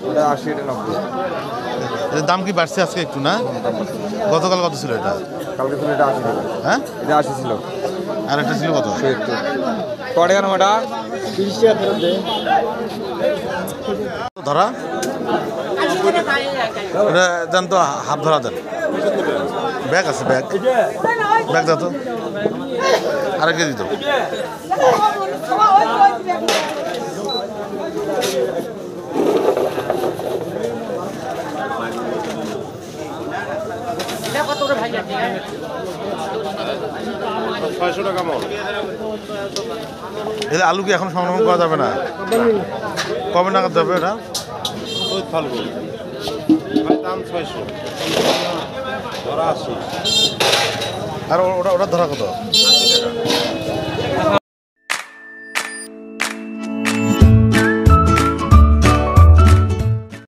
ওটা 80 এটা 90। এর দাম কি বাড়ছে আজকে একটু না? গতকাল কত ছিল এটা? কালকে ছিল এটা 80 ছিল। হ্যাঁ, এটা 80 ছিল। আর একটা ছিল কত? 70। কত টাকা ওটা? 30 টাকা ফেরত দে। ধরা এটা দেন তো, হাফ ধরা দেন। ব্যাগ আছে, ব্যাগ ব্যাগ দাও তো, আরেক কেজি তো। এটা আলু কি এখন সংরক্ষণ করা যাবে না? কবে নাগাদ যাবে এটা? আর ওটা ধরা কত?